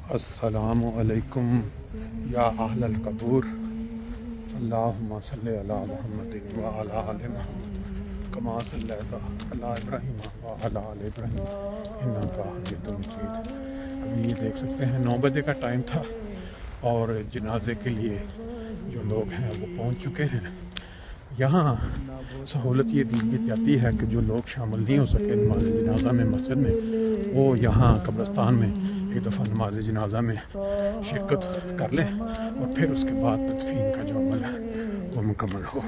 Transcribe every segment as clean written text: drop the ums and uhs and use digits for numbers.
अस्सलामु अलैकुम या अहलल कबूर, अल्लाहुम्मा सल्लि अला मुहम्मदिन व अला आलि मुहम्मद कमा सल्लैता अला इब्राहीम व अला आलि इब्राहीम इन्नका हमीदुम मजीद। अभी ये देख सकते हैं 9 बजे का टाइम था और जनाजे के लिए जो लोग हैं वो पहुंच चुके हैं। यहाँ सहूलत ये दी जाती है कि जो लोग शामिल नहीं हो सके नमाज जनाजा में मस्जिद में, वो यहाँ कब्रिस्तान में एक दफ़ा नमाज जनाजा में शिरकत कर लें और फिर उसके बाद तदफीन का जो अमल है वो मुकम्मल हो।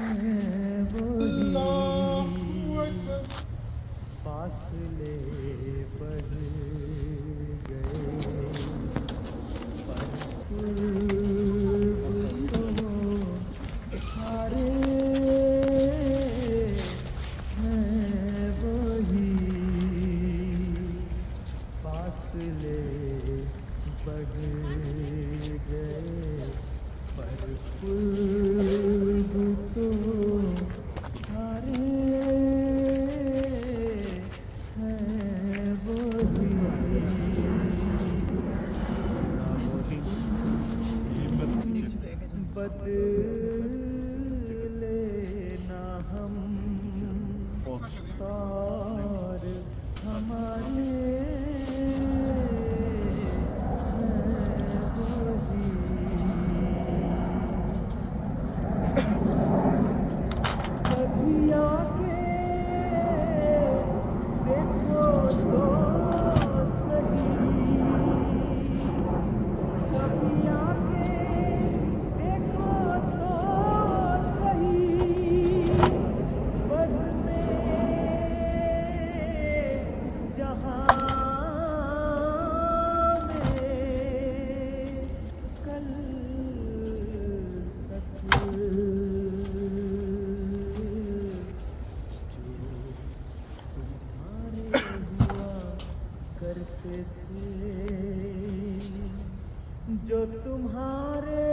जो तुम्हारे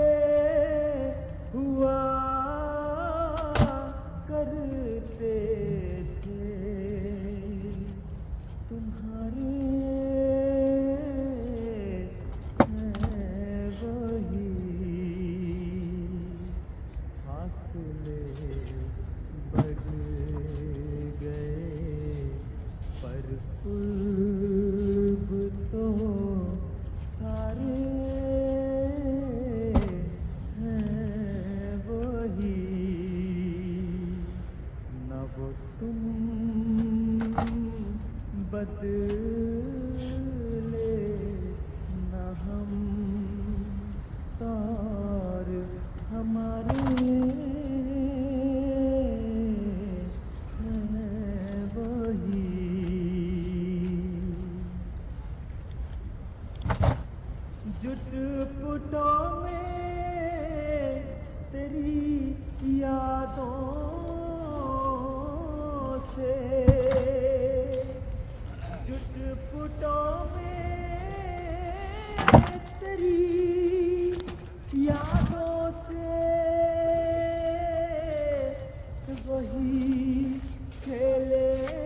हुआ करते थे, तुम्हारे हैं वही फासले बढ़ गए, पर कुर्ब तो सारे बदले न हम तार हमारे हैं वही। जुटपुटों में तेरी यादों से, जुटपुटों में तेरी यादों से वही खेलेंगे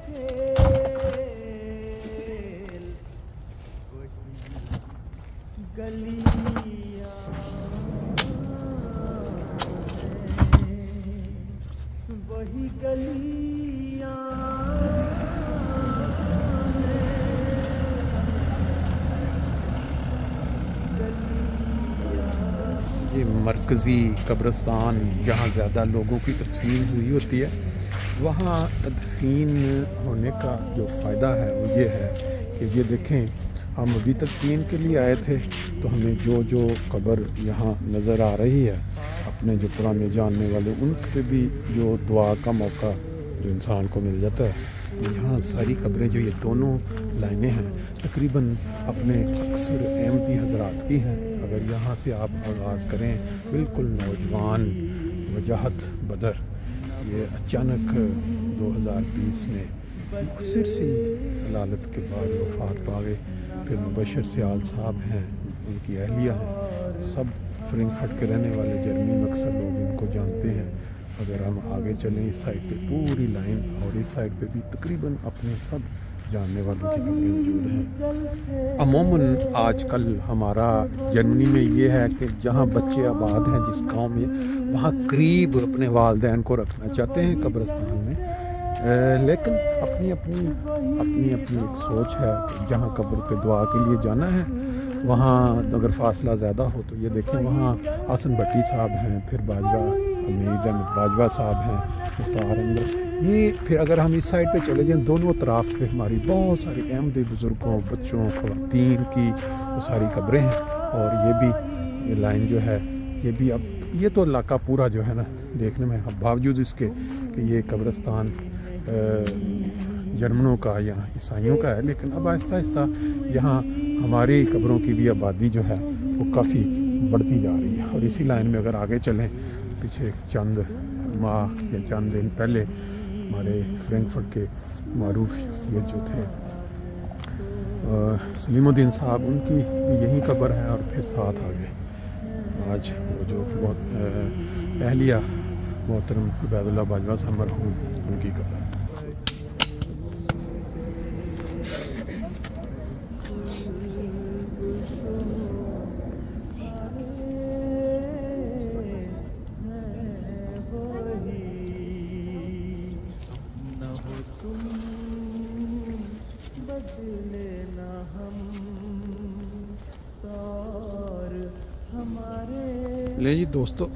खेल, वही गलियां वही गलियां ये मरकज़ी कब्रिस्तान जहाँ ज़्यादा लोगों की तदफीन हुई होती है, वहाँ तदफीन होने का जो फ़ायदा है वो ये है कि ये देखें, हम अभी तदफीन के लिए आए थे तो हमें जो कब्र यहाँ नज़र आ रही है, अपने जो पुराने जानने वाले उन पे भी जो दुआ का मौका जो इंसान को मिल जाता है। यहाँ सारी कब्रें जो ये दोनों लाइनें हैं तकरीबन अपने अक्सर एमपी हजरात की हैं। अगर यहाँ से आप आगाज़ करें, बिल्कुल नौजवान वजाहत बदर, ये अचानक 2020 में मुखसिर सी हलालत के बाद वफ़ात पा गए। फिर मुबशर सियाल साहब हैं, उनकी अहलिया हैं, सब फ्रैंकफर्ट के रहने वाले जर्मनी अक्सर लोग इनको जानते हैं। अगर हम आगे चलें इस साइड पे पूरी लाइन और इस साइड पे भी तकरीबन अपने सब जानने वालों की कब्रें मौजूद हैं। अमूमन आजकल हमारा जर्मनी में ये है कि जहाँ बच्चे आबाद हैं जिस गांव में, वहाँ करीब अपने वालिदैन को रखना चाहते हैं कब्रिस्तान में, लेकिन अपनी अपनी अपनी अपनी एक सोच है कि जहाँ कब्र पे दुआ के लिए जाना है वहाँ अगर फासला ज़्यादा हो तो ये देखें वहाँ हसन भट्टी साहब हैं, फिर बाजवा अमीर अहमद बाजवा साहब हैं, मुख्तार अंदर, ये फिर अगर हम इस साइड पे चले जाएं दोनों तरफ पे हमारी बहुत सारी अहमदी बुज़ुर्गों, बच्चों, ख़वातीन की वो सारी कब्रें हैं। और ये भी ये लाइन जो है ये भी अब ये तो इलाका पूरा जो है ना देखने में, बावजूद इसके कि ये कब्रिस्तान जर्मनों का या ईसाइयों का है, लेकिन अब आहिस्ता आहिस्ता यहाँ हमारी कब्रों की भी आबादी जो है वो काफ़ी बढ़ती जा रही है। और इसी लाइन में अगर आगे चलें, पीछे चंद माह या चंद दिन पहले हमारे फ्रैंकफर्ट के मारूफ शख्सियत जो थे सलीमुद्दीन साहब, उनकी भी यही कब्र है। और फिर साथ आगे आज वो जो बहुत अहलिया मोहतरम उबैदुल्लाह बाजवा साहब मरहूम, उनकी कब्र। बदले ना हम तार हमारे। ले जी दोस्तों,